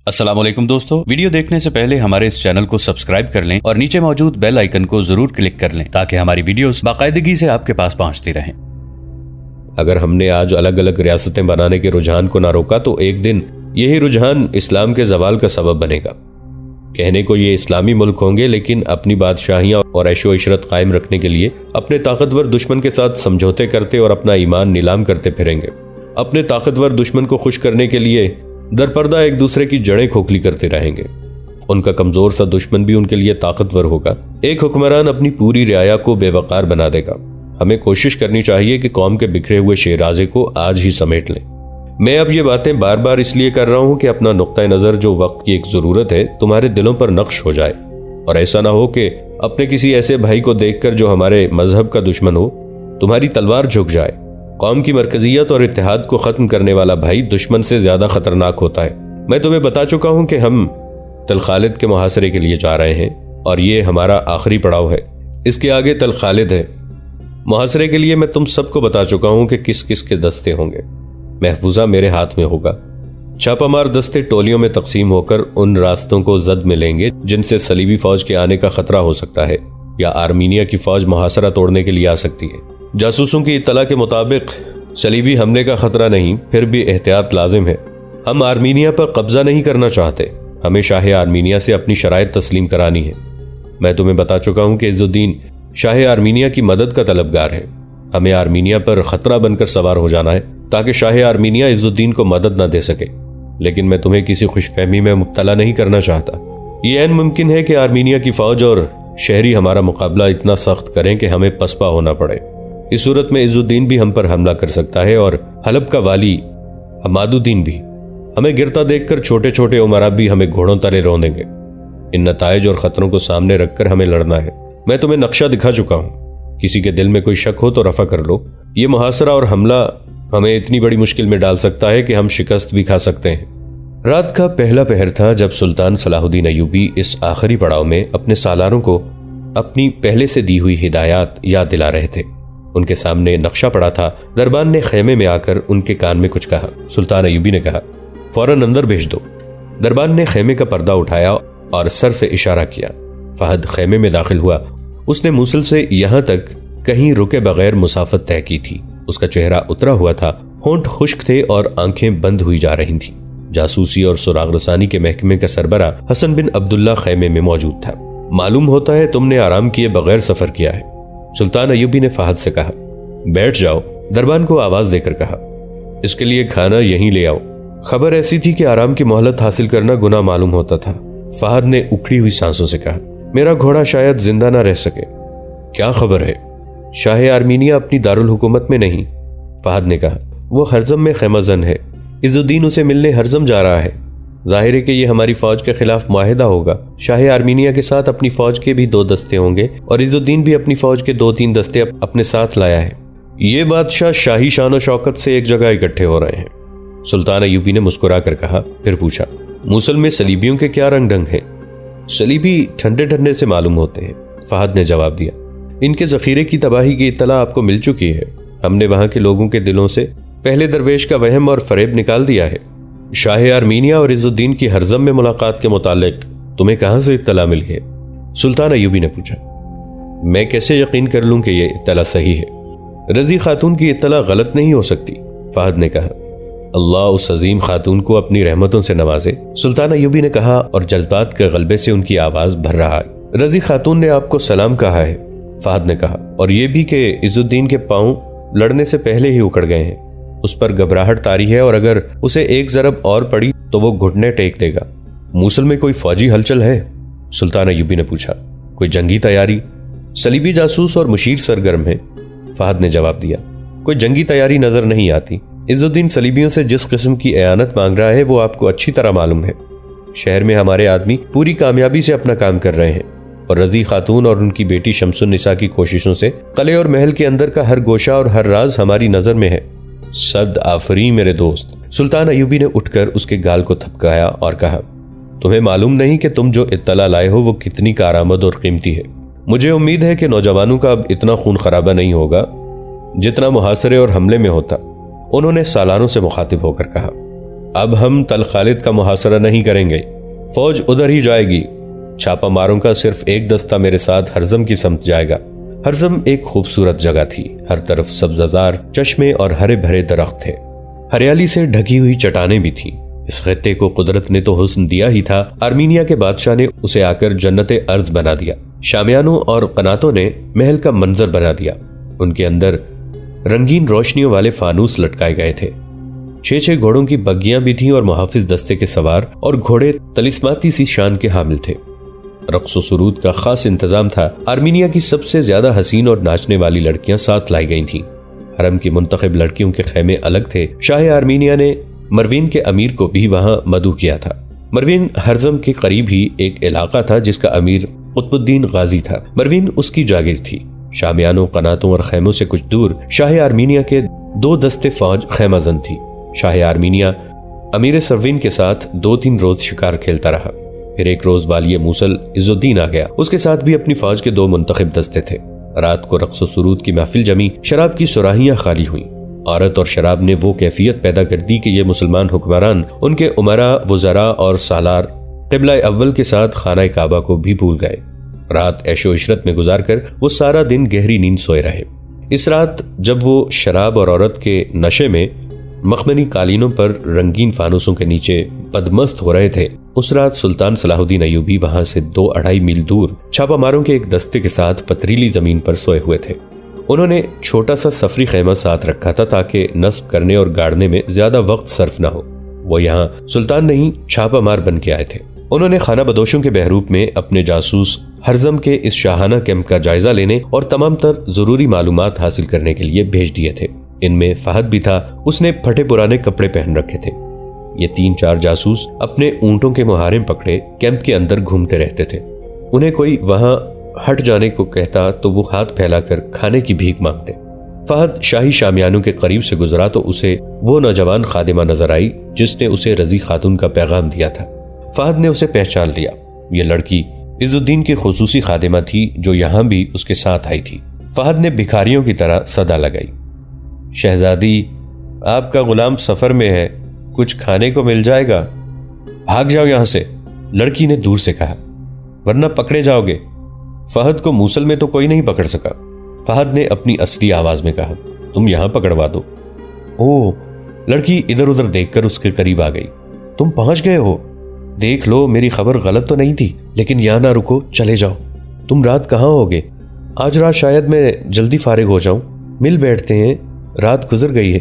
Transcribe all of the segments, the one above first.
अस्सलाम वालेकुम दोस्तों, वीडियो देखने से पहले हमारे इस चैनल को सब्सक्राइब कर लें और नीचे मौजूद बेल आइकन को जरूर क्लिक कर लें ताकि हमारी वीडियोस बाकायदगी से आपके पास पहुंचती रहें। अगर हमने आज अलग अलग रियासतें बनाने के रुझान को ना रोका तो एक दिन यही रुझान इस्लाम के जवाल का सबब बनेगा। कहने को ये इस्लामी मुल्क होंगे, लेकिन अपनी बादशाहियां और ऐशो इशरत कायम रखने के लिए अपने ताकतवर दुश्मन के साथ समझौते करते और अपना ईमान नीलाम करते फिरेंगे। अपने ताकतवर दुश्मन को खुश करने के लिए दरपर्दा एक दूसरे की जड़ें खोखली करते रहेंगे। उनका कमजोर सा दुश्मन भी उनके लिए ताकतवर होगा। एक हुक्मरान अपनी पूरी रियाया को बेवकार बना देगा। हमें कोशिश करनी चाहिए कि कौम के बिखरे हुए शेराजे को आज ही समेट लें। मैं अब ये बातें बार बार इसलिए कर रहा हूं कि अपना नुक्ता नजर जो वक्त की एक जरूरत है तुम्हारे दिलों पर नक्श हो जाए, और ऐसा ना हो कि अपने किसी ऐसे भाई को देखकर जो हमारे मजहब का दुश्मन हो तुम्हारी तलवार झुक जाए। कौम की मरकजियत और इत्तेहाद को खत्म करने वाला भाई दुश्मन से ज्यादा खतरनाक होता है। मैं तुम्हें बता चुका हूं कि हम तल खालिद के मुहासरे के लिए जा रहे हैं और ये हमारा आखिरी पड़ाव है। इसके आगे तल खालिद है। मुहासरे के लिए मैं तुम सबको बता चुका हूं कि किस किस के दस्ते होंगे। महफूजा मेरे हाथ में होगा। छापामार दस्ते टोलियों में तकसीम होकर उन रास्तों को जद मिलेंगे जिनसे सलीबी फौज के आने का खतरा हो सकता है, या आर्मीनिया की फौज मुहासरा तोड़ने के लिए आ सकती है। जासूसों की इत्तला के मुताबिक सलीबी हमले का खतरा नहीं, फिर भी एहतियात लाजिम है। हम आर्मीनिया पर कब्जा नहीं करना चाहते। हमें शाह आर्मीनिया से अपनी शराइत तस्लीम करानी है। मैं तुम्हें बता चुका हूं कि इज़्ज़ुद्दीन शाह आर्मीनिया की मदद का तलबगार है। हमें आर्मीनिया पर खतरा बनकर सवार हो जाना है ताकि शाह आर्मीनिया इज़्ज़ुद्दीन को मदद न दे सके। लेकिन मैं तुम्हें किसी खुशफहमी में मुब्तला नहीं करना चाहता। यह ऐन मुमकिन है कि आर्मीनिया की फौज और शहरी हमारा मुकाबला इतना सख्त करें कि हमें पसपा होना पड़े। इस सूरत में इज़्ज़ुद्दीन भी हम पर हमला कर सकता है और हलब का वाली हमादुद्दीन भी। हमें गिरता देखकर छोटे छोटे उमरा भी हमें घोड़ों तले रो देंगे। इन नताइज और खतरों को सामने रखकर हमें लड़ना है। मैं तुम्हें नक्शा दिखा चुका हूं। किसी के दिल में कोई शक हो तो रफा कर लो। ये मुहासरा और हमला हमें इतनी बड़ी मुश्किल में डाल सकता है कि हम शिकस्त भी खा सकते हैं। रात का पहला पहर था जब सुल्तान सलाहुद्दीन अय्यूबी इस आखिरी पड़ाव में अपने सालारों को अपनी पहले से दी हुई हिदायत याद दिला रहे थे। उनके सामने नक्शा पड़ा था। दरबान ने खेमे में आकर उनके कान में कुछ कहा। सुल्तान अय्यूबी ने कहा, फौरन अंदर भेज दो। दरबान ने खेमे का पर्दा उठाया और सर से इशारा किया। फहद खेमे में दाखिल हुआ। उसने मूसल से यहां तक कहीं रुके बगैर मुसाफत तय की थी। उसका चेहरा उतरा हुआ था, होंठ खुश्क थे और आंखें बंद हुई जा रही थीं। जासूसी और सुराग रसानी के महकमे का सरबरा हसन बिन अब्दुल्ला खेमे में मौजूद था। मालूम होता है तुमने आराम किए बगैर सफर किया है। सुल्तान अय्यूबी ने फहद से कहा, बैठ जाओ। दरबान को आवाज देकर कहा, इसके लिए खाना यहीं ले आओ। खबर ऐसी थी कि आराम की मोहलत हासिल करना गुनाह मालूम होता था। फहद ने उखड़ी हुई सांसों से कहा, मेरा घोड़ा शायद जिंदा ना रह सके। क्या खबर है? शाह आर्मीनिया अपनी दारुल हुकूमत में नहीं। फहद ने कहा, वो हरजम में खैमजन है। इज़्ज़ुद्दीन उसे मिलने हरजम जा रहा है। जाहिर है कि ये हमारी फौज के खिलाफ मुआहिदा होगा। शाह आर्मीनिया के साथ अपनी फौज के भी 2 दस्ते होंगे और इज़्ज़ुद्दीन भी अपनी फौज के 2-3 दस्ते अपने साथ लाया है। ये बादशाह शाही शान शौकत से एक जगह इकट्ठे हो रहे हैं। सुल्तान अय्यूबी ने मुस्कुरा कर कहा। फिर पूछा, मूसल में सलीबियों के क्या रंग ढंग है? सलीबी ठंडे ठंडे से मालूम होते हैं। फहद ने जवाब दिया, इनके जखीरे की तबाही की इत्तला आपको मिल चुकी है। हमने वहां के लोगों के दिलों से पहले दरवेश का वहम और फरेब निकाल दिया है। शाह आर्मीनिया और इज़्ज़ुद्दीन की हरजम में मुलाकात के मुतालिक तुम्हें कहां से इत्तला मिली है? सुल्तान अय्यूबी ने पूछा। मैं कैसे यकीन कर लूं कि यह इत्तला सही है? रजी खातून की इत्तला गलत नहीं हो सकती। फहद ने कहा, अल्लाह उस अजीम खातून को अपनी रहमतों से नवाजे। सुल्तान अय्यूबी ने कहा और जज्बात के गलबे से उनकी आवाज भर रहा है। रजी खातून ने आपको सलाम कहा है। फहद ने कहा, और यह भी कि इज़्ज़ुद्दीन के पांव लड़ने से पहले ही उखड़ गए हैं। उस पर घबराहट तारी है और अगर उसे एक जरब और पड़ी तो वो घुटने टेक देगा। मूसल में कोई फौजी हलचल है? सुल्तान अय्यूबी ने पूछा। कोई जंगी तैयारी? सलीबी जासूस और मुशीर सरगर्म है। फहद ने जवाब दिया, कोई जंगी तैयारी नजर नहीं आती। इज़्ज़ुद्दीन सलीबियों से जिस किस्म की एयानत मांग रहा है वो आपको अच्छी तरह मालूम है। शहर में हमारे आदमी पूरी कामयाबी से अपना काम कर रहे हैं और रजी खातून और उनकी बेटी शमसुन्निसा की कोशिशों से कले और महल के अंदर का हर गोशा और हर राज हमारी नजर में है। सद आफरी मेरे दोस्त। सुल्तान अय्यूबी ने उठकर उसके गाल को थपकाया और कहा, तुम्हें मालूम नहीं कि तुम जो इत्तला लाए हो वो कितनी कारआमद और कीमती है। मुझे उम्मीद है कि नौजवानों का अब इतना खून खराबा नहीं होगा जितना मुहासरे और हमले में होता। उन्होंने सालारों से मुखातिब होकर कहा, अब हम तल खालिद का मुहासरा नहीं करेंगे, फौज उधर ही जाएगी। छापा मारों का सिर्फ एक दस्ता मेरे साथ हरजम की समत जाएगा। हरजम एक खूबसूरत जगह थी। हर तरफ सब्ज़ार चश्मे और हरे भरे दरख्त थे। हरियाली से ढकी हुई चट्टानें भी थीं। इस खित्ते को कुदरत ने तो हुस्न दिया ही था, आर्मीनिया के बादशाह ने उसे आकर जन्नते अर्ज बना दिया। शामियानों और कनातों ने महल का मंजर बना दिया। उनके अंदर रंगीन रोशनियों वाले फानूस लटकाए गए थे। 6-6 घोड़ों की बग्गियां भी थीं और मुहाफिज दस्ते के सवार और घोड़े तलिस्माती सी शान के हामिल थे। रक्स व सुरूद का खास इंतजाम था। आर्मीनिया की सबसे ज्यादा हसीन और नाचने वाली लड़कियां साथ लाई गई थीं। हरम की मुंतखब लड़कियों के खेमे अलग थे। शाह आर्मीनिया ने मरवीन के अमीर को भी वहां मदऊ किया था। मरवीन हरजम के करीब ही एक इलाका था जिसका अमीर कुतुबुद्दीन गाजी था। मरवीन उसकी जागीर थी। शामियानों, कनातों और खेमों से कुछ दूर शाह आर्मीनिया के 2 दस्ते फौज खेमाजन थी। शाह आर्मीनिया अमीर सरवीन के साथ 2-3 रोज शिकार खेलता रहा। फिर एक रोज वाली मूसल इजुद्दीन आ गया। उसके साथ भी अपनी फौज के 2 मुंतखब दस्ते थे। रात को रक्स व सुरूद की महफिल जमी। शराब की सुराहियां खाली हुई। औरत और शराब ने वो कैफियत पैदा कर दी कि ये मुसलमान हुक्मरान उनके उमरा, वुज़रा और सालार क़िबला अव्वल के साथ खाना काबा को भी भूल गए। रात ऐशो इशरत में गुजार कर वो सारा दिन गहरी नींद सोए रहे। इस रात जब वो शराब और औरत के नशे में मखमली कालीनों पर रंगीन फानूसों के नीचे बदमस्त हो रहे थे, उस रात सुल्तान सलाहुद्दीन अय्यूबी वहां से 2-2.5 मील दूर छापामारों के एक दस्ते के साथ पथरीली जमीन पर सोए हुए थे। उन्होंने छोटा सा सफरी खेमा साथ रखा था ताकि नस्ब करने और गाड़ने में ज्यादा वक्त सर्फ ना हो। वो यहाँ सुल्तान नहीं, छापामार बन के आए थे। उन्होंने खाना बदोशों के बहरूप में अपने जासूस हरजम के इस शाहाना कैंप का जायजा लेने और तमाम तर जरूरी मालूमात हासिल करने के लिए भेज दिए थे। इनमें फहद भी था। उसने फटे पुराने कपड़े पहन रखे थे। ये 3-4 जासूस अपने ऊंटों के मुहारे पकड़े कैंप के अंदर घूमते रहते थे। उन्हें कोई वहां हट जाने को कहता तो वो हाथ फैलाकर खाने की भीख मांगते। फहद शाही शामियानों के करीब से गुजरा तो उसे वो नौजवान खादिमा नजर आई जिसने उसे रजी खातून का पैगाम दिया था। फहद ने उसे पहचान लिया। ये लड़की इजुद्दीन की खुसूसी खादिमा थी जो यहां भी उसके साथ आई थी। फहद ने भिखारियों की तरह सदा लगाई, शहजादी, आपका गुलाम सफर में है, कुछ खाने को मिल जाएगा? भाग जाओ यहां से, लड़की ने दूर से कहा, वरना पकड़े जाओगे। फहद को मूसल में तो कोई नहीं पकड़ सका। फहद ने अपनी असली आवाज में कहा, तुम यहां पकड़वा दो। ओह, लड़की इधर उधर देखकर उसके करीब आ गई। तुम पहुंच गए हो? देख लो मेरी खबर गलत तो नहीं थी, लेकिन यहां ना रुको, चले जाओ। तुम रात कहां होगे? आज रात शायद मैं जल्दी फारिग हो जाऊं। मिल बैठते हैं, रात गुजर गई है।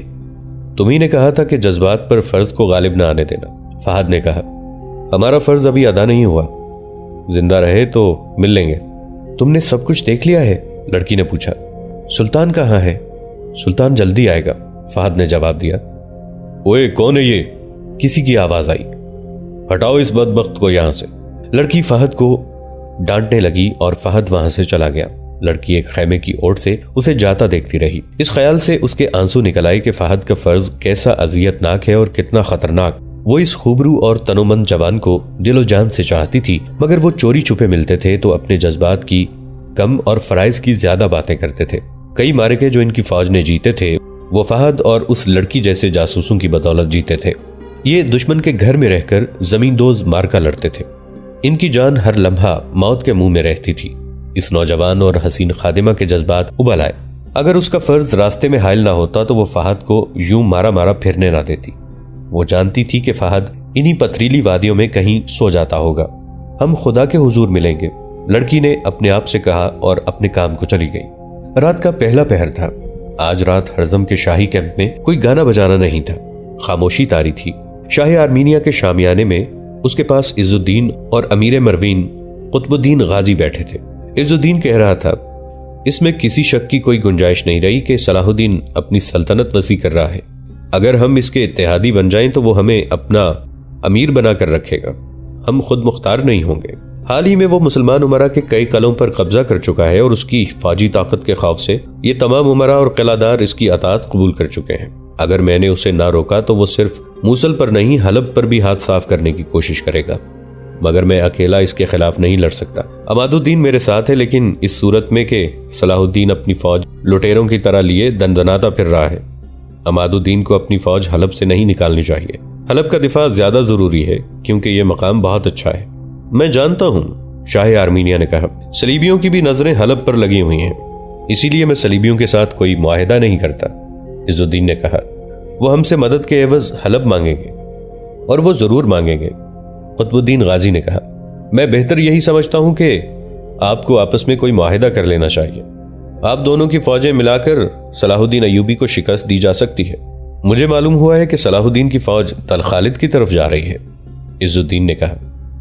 तुम्ही ने कहा था कि जज्बात पर फर्ज को गालिब ना आने देना। फहद ने कहा, हमारा फर्ज अभी अदा नहीं हुआ, जिंदा रहे तो मिल लेंगे। तुमने सब कुछ देख लिया है? लड़की ने पूछा। सुल्तान कहाँ है? सुल्तान जल्दी आएगा, फहद ने जवाब दिया। ओए, कौन है ये? किसी की आवाज आई। हटाओ इस बदबख्त को यहां से। लड़की फहद को डांटने लगी और फहद वहां से चला गया। लड़की एक खैमे की ओर से उसे जाता देखती रही। इस ख्याल से उसके आंसू निकल आए कि फहद का फर्ज कैसा अजियतनाक है और कितना खतरनाक। वो इस खूबरू और तनोमंद जवान को दिलो जान से चाहती थी, मगर वो चोरी छुपे मिलते थे तो अपने जज्बात की कम और फराइज की ज्यादा बातें करते थे। कई मारके जो इनकी फौज ने जीते थे वो फहद और उस लड़की जैसे जासूसों की बदौलत जीते थे। ये दुश्मन के घर में रहकर जमींदोज मारका लड़ते थे। इनकी जान हर लम्हा मौत के मुंह में रहती थी। इस नौजवान और हसीन खादिमा के जज्बात उबल आए। अगर उसका फर्ज रास्ते में हायल ना होता तो वो फहद को यूं मारा मारा फिरने ना देती। वो जानती थी कि फहद इन्हीं पथरीली वादियों में कहीं सो जाता होगा। हम खुदा के हुजूर मिलेंगे, लड़की ने अपने आप से कहा और अपने काम को चली गई। रात का पहला पहर था। आज रात हरजम के शाही कैंप में कोई गाना बजाना नहीं था। खामोशी तारी थी। शाह आर्मीनिया के शामियाने में उसके पास इजुद्दीन और अमीर मरवीन कुतुबुद्दीन गाजी बैठे थे। इजुद्दीन कह रहा था, इसमें किसी शक की कोई गुंजाइश नहीं रही कि सलाहुद्दीन अपनी सल्तनत वसी कर रहा है। अगर हम इसके इत्तेहादी बन जाएं तो वो हमें अपना अमीर बनाकर रखेगा। हम खुद मुख्तार नहीं होंगे। हाल ही में वो मुसलमान उमरा के कई कलों पर कब्जा कर चुका है और उसकी फौजी ताकत के खौफ से ये तमाम उमरा और किलादार इसकी अतात कबूल कर चुके हैं। अगर मैंने उसे ना रोका तो वो सिर्फ मूसल पर नहीं, हलब पर भी हाथ साफ करने की कोशिश करेगा। मगर मैं अकेला इसके खिलाफ नहीं लड़ सकता। अमादुद्दीन मेरे साथ है, लेकिन इस सूरत में कि सलाहुद्दीन अपनी फौज लुटेरों की तरह लिए दनदनाता फिर रहा है। अमादुद्दीन को अपनी फौज हलब से नहीं निकालनी चाहिए। हलब का दिफा ज्यादा जरूरी है क्योंकि यह मकाम बहुत अच्छा है। मैं जानता हूँ, शाह आर्मीनिया ने कहा। सलीबियों की भी नजरें हलब पर लगी हुई हैं, इसीलिए मैं सलीबियों के साथ कोई मुआहिदा नहीं करता, इज़्ज़ुद्दीन ने कहा। वो हमसे मदद के एवज हलब मांगेंगे और वो जरूर मांगेंगे, कुतुबुद्दीन गाजी ने कहा। मैं बेहतर यही समझता हूं कि आपको आपस में कोई मुआहिदा कर लेना चाहिए। आप दोनों की फौजें मिलाकर सलाहुद्दीन अय्यूबी को शिकस्त दी जा सकती है। मुझे मालूम हुआ है कि सलाहुद्दीन की फौज तल खालिद की तरफ जा रही है, इज़्ज़ुद्दीन ने कहा।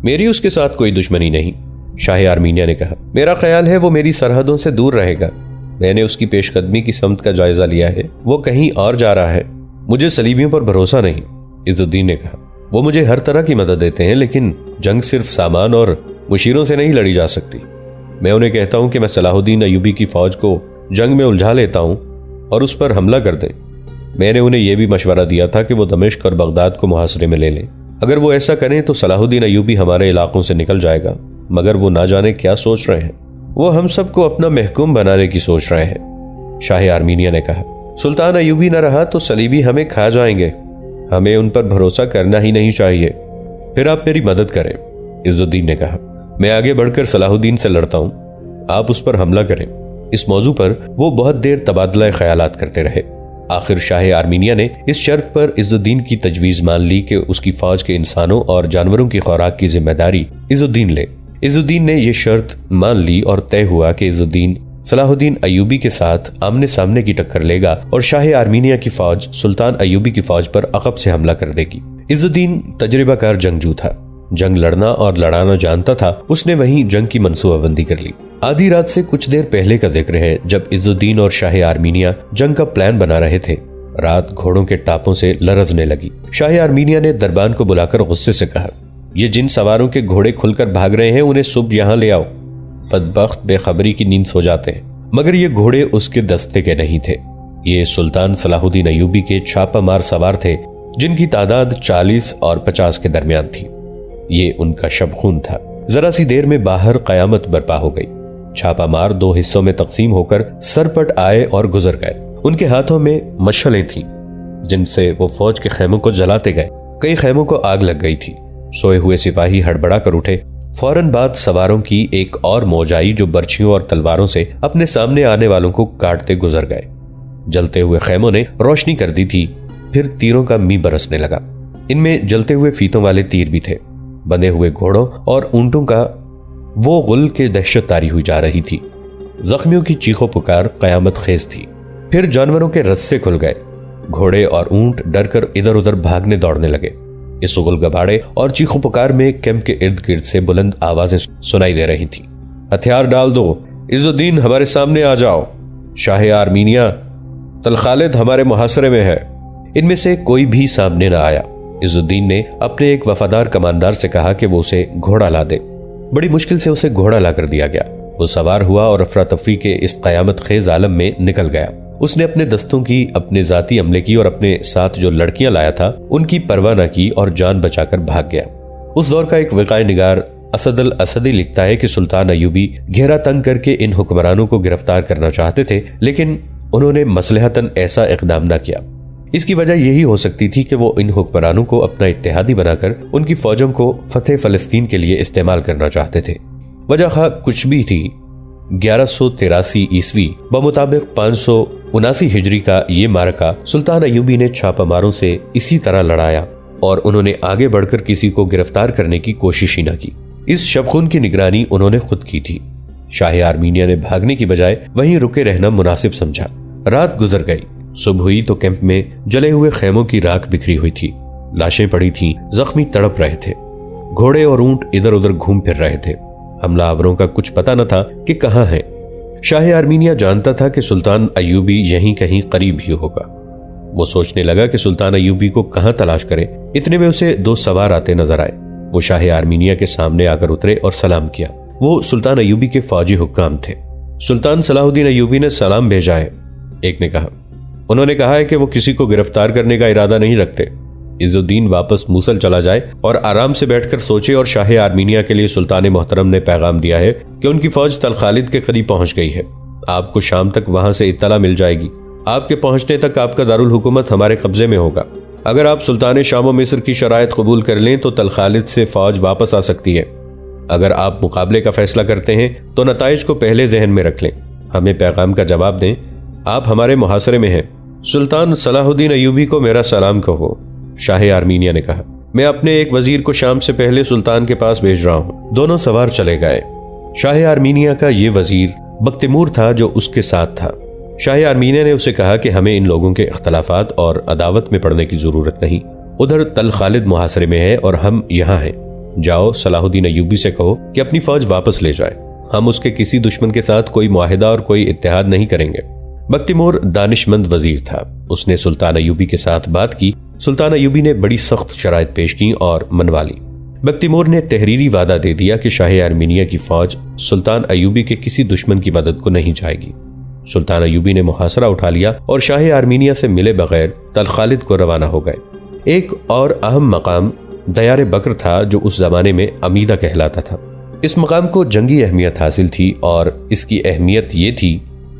मेरी उसके साथ कोई दुश्मनी नहीं, शाह आर्मीनिया ने कहा। मेरा ख्याल है वो मेरी सरहदों से दूर रहेगा। मैंने उसकी पेशकदमी की समत का जायजा लिया है, वो कहीं और जा रहा है। मुझे सलीबियों पर भरोसा नहीं, इज़्ज़ुद्दीन ने कहा। वो मुझे हर तरह की मदद देते हैं, लेकिन जंग सिर्फ सामान और मुशीरों से नहीं लड़ी जा सकती। मैं उन्हें कहता हूं कि मैं सलाहुद्दीन अय्यूबी की फौज को जंग में उलझा लेता हूं और उस पर हमला कर दें। मैंने उन्हें यह भी मशवरा दिया था कि वो दमिश्क और बगदाद को मुहासरे में ले लें। अगर वो ऐसा करें तो सलाहुद्दीन अय्यूबी हमारे इलाकों से निकल जाएगा, मगर वो ना जाने क्या सोच रहे हैं। वो हम सबको अपना महकूम बनाने की सोच रहे हैं, शाह आर्मीनिया ने कहा। सुल्तान अय्यूबी न रहा तो सलीबी हमें खा जाएंगे। हमें उन पर भरोसा करना ही नहीं चाहिए। फिर आप मेरी मदद करें, इज़्ज़ुद्दीन ने कहा। मैं आगे बढ़कर सलाहुद्दीन से लड़ता हूं, आप उस पर हमला करें। इस मौजू पर वो बहुत देर तबादला ख्यालात करते रहे। आखिर शाह आर्मीनिया ने इस शर्त पर इज़्ज़ुद्दीन की तजवीज़ मान ली कि उसकी फौज के इंसानों और जानवरों की खुराक की जिम्मेदारी इज़्ज़ुद्दीन ले। इज़्ज़ुद्दीन ने यह शर्त मान ली और तय हुआ कि इज़्ज़ुद्दीन सलाहुद्दीन अय्यूबी के साथ आमने सामने की टक्कर लेगा और शाह आर्मीनिया की फौज सुल्तान अय्यूबी की फौज पर अकब से हमला कर देगी। इज़्ज़ुद्दीन तजर्बाकार जंगजू था, जंग लड़ना और लड़ाना जानता था। उसने वहीं जंग की मंसूबाबंदी कर ली। आधी रात से कुछ देर पहले का जिक्र है, जब इज़्ज़ुद्दीन और शाह आर्मीनिया जंग का प्लान बना रहे थे। रात घोड़ों के टापों से लरजने लगी। शाह आर्मीनिया ने दरबान को बुलाकर गुस्से से कहा, ये जिन सवारों के घोड़े खुलकर भाग रहे हैं उन्हें सुबह यहां ले आओ। बदबख्त बेखबरी की नींद सो जाते हैं। मगर ये घोड़े उसके दस्ते के नहीं थे। ये सुल्तान सलाहुद्दीन अय्यूबी के छापा मार सवार थे, जिनकी तादाद 40 और 50 के दरमियान थी। ये उनका शबखून था। जरा सी देर में बाहर कयामत बर्पा हो गई। छापा मार 2 हिस्सों में तकसीम होकर सरपट आए और गुजर गए। उनके हाथों में मशलें थीं, जिनसे वो फौज के खेमों को जलाते गए। कई खेमों को आग लग गई थी। सोए हुए सिपाही हड़बड़ा कर उठे। फौरन बाद सवारों की एक और मौज आई, जो बर्छियों और तलवारों से अपने सामने आने वालों को काटते गुजर गए। जलते हुए खेमों ने रोशनी कर दी थी। फिर तीरों का मी बरसने लगा। इनमें जलते हुए फीतों वाले तीर भी थे। बंधे हुए घोड़ों और ऊंटों का वो गुल के दहशत तारी हुई जा रही थी। जख्मियों की चीखों पुकार कयामत खेज थी। फिर जानवरों के रस्से खुल गए। घोड़े और ऊंट डरकर इधर उधर भागने दौड़ने लगे। इस उगल गबाड़े और चीखों पुकार में कैंप के इर्द गिर्द से बुलंद आवाजें सुनाई दे रही थीं। हथियार डाल दो, इज़्ज़ुद्दीन हमारे सामने आ जाओ। शाह आर्मीनिया, तल खालिद हमारे मुहासरे में है। इनमें से कोई भी सामने न आया। इज़्ज़ुद्दीन ने अपने एक वफादार कमांडर से कहा कि वो उसे घोड़ा ला दे। बड़ी मुश्किल से उसे घोड़ा ला कर दिया गया। वो सवार हुआ और अफरा तफरी के इस कयामत खेज आलम में निकल गया। उसने अपने दस्तों की, अपने जाती अमले की और अपने साथ जो लड़कियां लाया था उनकी परवाह न की और जान बचाकर भाग गया। उस दौर का एक वक़ाए निगार असद अल असदी लिखता है कि सुल्तान अय्यूबी घेरा तंग करके इन हुक्मरानों को गिरफ्तार करना चाहते थे, लेकिन उन्होंने मसलहतन ऐसा इकदाम न किया। इसकी वजह यही हो सकती थी कि वो इन हुक्मरानों को अपना इत्तेहादी बनाकर उनकी फौजों को फतेह फलस्तीन के लिए इस्तेमाल करना चाहते थे। वजह खा कुछ भी थी, 1183 ईस्वी बमुताबिक 579 हिजरी का ये मारका सुल्तान अय्यूबी ने छापामारों से इसी तरह लड़ाया और उन्होंने आगे बढ़कर किसी को गिरफ्तार करने की कोशिश ही न की। इस शबखून की निगरानी उन्होंने खुद की थी। शाह आर्मीनिया ने भागने की बजाय वहीं रुके रहना मुनासिब समझा। रात गुजर गई। सुबह हुई तो कैंप में जले हुए खेमों की राख बिखरी हुई थी। लाशें पड़ी थीं, जख्मी तड़प रहे थे। घोड़े और ऊंट इधर उधर घूम फिर रहे थे। हमलावरों का कुछ पता न था कि कहां है। शाह आर्मीनिया जानता था कि सुल्तान अय्यूबी यहीं कहीं करीब ही होगा। वो सोचने लगा कि सुल्तान अय्यूबी को कहां तलाश करे। इतने में उसे 2 सवार आते नजर आए। वो शाह आर्मीनिया के सामने आकर उतरे और सलाम किया। वो सुल्तान अय्यूबी के फौजी हुक्काम थे। सुल्तान सलाहुद्दीन अय्यूबी ने सलाम भेजा है, एक ने कहा। उन्होंने कहा है कि वो किसी को गिरफ्तार करने का इरादा नहीं रखते। इज़्ज़ुद्दीन वापस मूसल चला जाए और आराम से बैठकर सोचे। और शाह आर्मीनिया के लिए सुल्तान मोहतरम ने पैगाम दिया है कि उनकी फौज तल खालिद के करीब पहुंच गई है। आपको शाम तक वहां से इत्तला मिल जाएगी। आपके पहुंचने तक आपका दारुल हुकूमत हमारे कब्जे में होगा। अगर आप सुल्तान शाम व मिस्र की शराइत कबूल कर लें तो तल खालिद से फौज वापस आ सकती है। अगर आप मुकाबले का फैसला करते हैं तो नताइज को पहले जहन में रख लें। हमें पैगाम का जवाब दें, आप हमारे मुहासरे में हैं। सुल्तान सलाहुद्दीन अयूबी को मेरा सलाम कहो, शाह आर्मीनिया ने कहा। मैं अपने एक वजीर को शाम से पहले सुल्तान के पास भेज रहा हूँ। दोनों सवार चले गए। शाह आर्मीनिया का ये वजीर बख्तिमूर था जो उसके साथ था। शाह आर्मीनिया ने उसे कहा कि हमें इन लोगों के इख्तलाफात और अदावत में पड़ने की जरूरत नहीं। उधर तल खालिद मुहासरे में है और हम यहाँ हैं। जाओ सलाहुद्दीन अयूबी से कहो कि अपनी फौज वापस ले जाए। हम उसके किसी दुश्मन के साथ कोई मुआहिदा और कोई इत्तेहाद नहीं करेंगे। बख्तिमूर दानिशमंद वजीर था। उसने सुल्तान अयूबी के साथ बात की। सुल्तान अयूबी ने बड़ी सख्त शराइत पेश की और मनवा ली। बख्तिमूर ने तहरीरी वादा दे दिया कि शाह आर्मीनिया की फौज सुल्तान अयूबी के किसी दुश्मन की मदद को नहीं जाएगी। सुल्तान अयूबी ने मुहासरा उठा लिया और शाह आर्मीनिया से मिले बगैर तल खालिद को रवाना हो गए। एक और अहम मकाम दयार बकर था जो उस जमाने में अमीदा कहलाता था। इस मकाम को जंगी अहमियत हासिल थी और इसकी अहमियत ये थी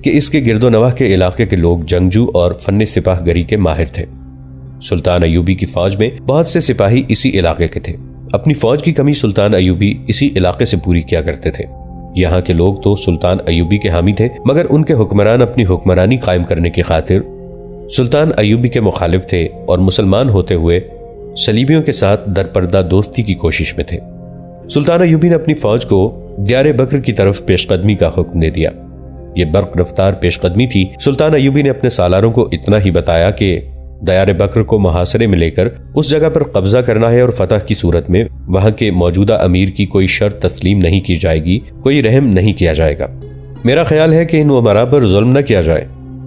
कि इसके गिरदोनवाह के इलाके के लोग जंगजू और फन्ने सिपाहगरी के माहिर थे। सुल्तान अयूबी की फौज में बहुत से सिपाही इसी इलाके के थे। अपनी फौज की कमी सुल्तान अयूबी इसी इलाके से पूरी किया करते थे। यहाँ के लोग तो सुल्तान अयूबी के हामी थे, मगर उनके हुक्मरान अपनी हुक्मरानी कायम करने की खातिर सुल्तान अयूबी के मुखालिफ थे और मुसलमान होते हुए सलीबियों के साथ दरपर्दा दोस्ती की कोशिश में थे। सुल्तान अयूबी ने अपनी फौज को दयार बकर की तरफ पेशकदमी का हुक्म दे दिया। ये बर्क रफ्तार पेशकदमी थी। सुल्तान अयूबी ने अपने सालारों को इतना ही बताया कि दयार बकर को मुहासरे में लेकर उस जगह पर कब्जा करना है और फतह की सूरत में वहां के मौजूदा अमीर की कोई शर्त तस्लीम नहीं की जाएगी, कोई रहम नहीं किया जाएगा। मेरा ख्याल है कि इन उमरा पर जुल्म न किया जाए,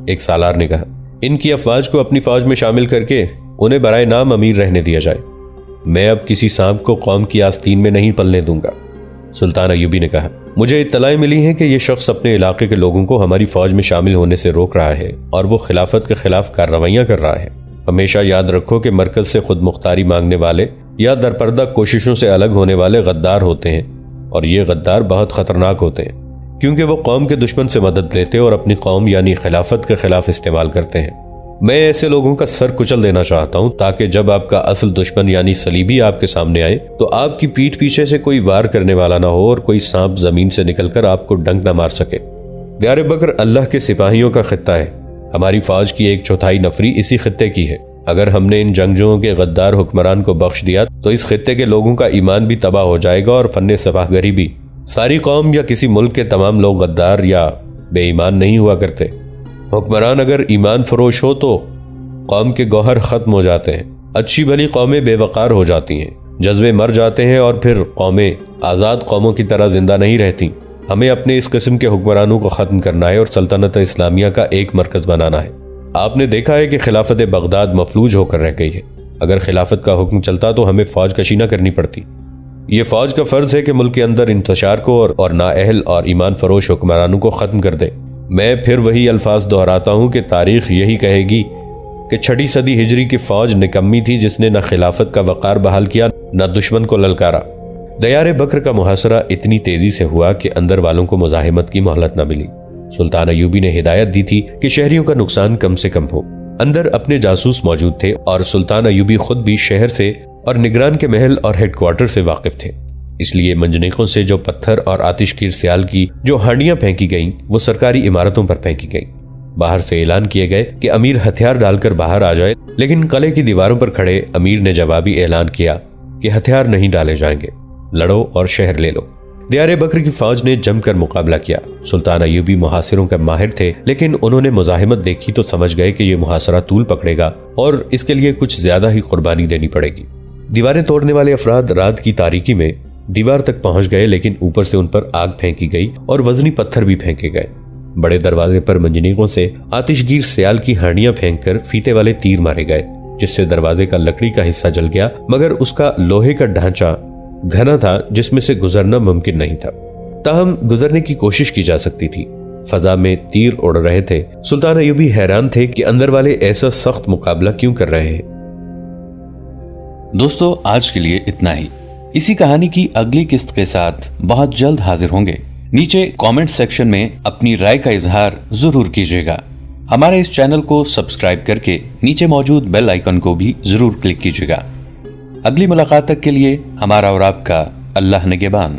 एक सालार ने कहा। इनकी अफवाज को अपनी फौज में शामिल करके उन्हें बराए नाम अमीर रहने दिया जाए। मैं अब किसी सांप को कौम की आस्तीन में नहीं पलने दूंगा। सुल्तान अयूबी ने कहा, मुझे इत्तलाएं मिली हैं कि यह शख्स अपने इलाके के लोगों को हमारी फौज में शामिल होने से रोक रहा है और वो खिलाफत के खिलाफ कार्रवाइयां कर रहा है। हमेशा याद रखो कि मरकज से खुद मुख्तारी मांगने वाले या दरपर्दा कोशिशों से अलग होने वाले गद्दार होते हैं और ये गद्दार बहुत खतरनाक होते हैं क्योंकि वो कौम के दुश्मन से मदद लेते और अपनी कौम यानी खिलाफत के खिलाफ इस्तेमाल करते हैं। मैं ऐसे लोगों का सर कुचल देना चाहता हूं ताकि जब आपका असल दुश्मन यानी सलीबी आपके सामने आए तो आपकी पीठ पीछे से कोई वार करने वाला ना हो और कोई सांप जमीन से निकलकर आपको डंक ना मार सके। दयार बकर अल्लाह के सिपाहियों का खित्ता है। हमारी फौज की 1/4 नफरी इसी खित्ते की है। अगर हमने इन जंगजुओं के गद्दार हुक्मरान को बख्श दिया तो इस खित्ते के लोगों का ईमान भी तबाह हो जाएगा और फन्ने सिपाहगरी भी। सारी कौम या किसी मुल्क के तमाम लोग गद्दार या बेईमान नहीं हुआ करते। हुक्मरान अगर ईमान फरोश हो तो कौम के गौहर खत्म हो जाते हैं। अच्छी भली कौमें बेवकार हो जाती हैं, जज्बे मर जाते हैं और फिर कौमें आज़ाद कौमों की तरह जिंदा नहीं रहती। हमें अपने इस किस्म के हुक्मरानों को ख़त्म करना है और सल्तनत इस्लामिया का एक मरकज बनाना है। आपने देखा है कि खिलाफत बगदाद मफलूज होकर रह गई है। अगर खिलाफत का हुक्म चलता तो हमें फौज कशी न करनी पड़ती। ये फौज का फर्ज है कि मुल्क के अंदर इंतशार को और नाअहल और ईमान फरोश हुक्मरानों को ख़त्म कर दे। मैं फिर वही अल्फाज दोहराता हूँ कि तारीख यही कहेगी कि 6वीं सदी हिजरी की फौज निकम्मी थी जिसने न खिलाफत का वक़ार बहाल किया न दुश्मन को ललकारा। दयार बकर का मुहासरा इतनी तेजी से हुआ कि अंदर वालों को मुजाहिमत की मोहलत न मिली। सुल्तान अयूबी ने हिदायत दी थी कि शहरियों का नुकसान कम से कम हो। अंदर अपने जासूस मौजूद थे और सुल्तान अयूबी खुद भी शहर से और निगरान के महल और हेडक्वार्टर से वाकिफ थे। इसलिए मंजनीकों से जो पत्थर और आतिशगीर सियाल की जो हांडियां फेंकी गईं वो सरकारी इमारतों पर फेंकी गईं। बाहर से ऐलान किए गए कि अमीर हथियार डालकर बाहर आ जाए, लेकिन किले की दीवारों पर खड़े अमीर ने जवाबी ऐलान किया कि हथियार नहीं डाले जाएंगे, लड़ो और शहर ले लो। दयार बकर की फौज ने जमकर मुकाबला किया। सुल्तान अयूबी मुहासिरों के माहिर थे, लेकिन उन्होंने मुजाहिमत देखी तो समझ गए कि यह मुहासरा तूल पकड़ेगा और इसके लिए कुछ ज्यादा ही कुर्बानी देनी पड़ेगी। दीवारें तोड़ने वाले अफराद रात की तारीकी में दीवार तक पहुंच गए, लेकिन ऊपर से उन पर आग फेंकी गई और वजनी पत्थर भी फेंके गए। बड़े दरवाजे पर मंजनीकों से आतिशगीर सियाल की हांडियां फेंककर फीते वाले तीर मारे गए, जिससे दरवाजे का लकड़ी का हिस्सा जल गया, मगर उसका लोहे का ढांचा घना था जिसमें से गुजरना मुमकिन नहीं था। ताहम गुजरने की कोशिश की जा सकती थी। फजा में तीर उड़ रहे थे। सुल्तान अयूबी हैरान थे कि अंदर वाले ऐसा सख्त मुकाबला क्यों कर रहे हैं। दोस्तों, आज के लिए इतना ही। इसी कहानी की अगली किस्त के साथ बहुत जल्द हाजिर होंगे। नीचे कमेंट सेक्शन में अपनी राय का इजहार जरूर कीजिएगा। हमारे इस चैनल को सब्सक्राइब करके नीचे मौजूद बेल आइकन को भी जरूर क्लिक कीजिएगा। अगली मुलाकात तक के लिए हमारा और आपका अल्लाह निगहबान।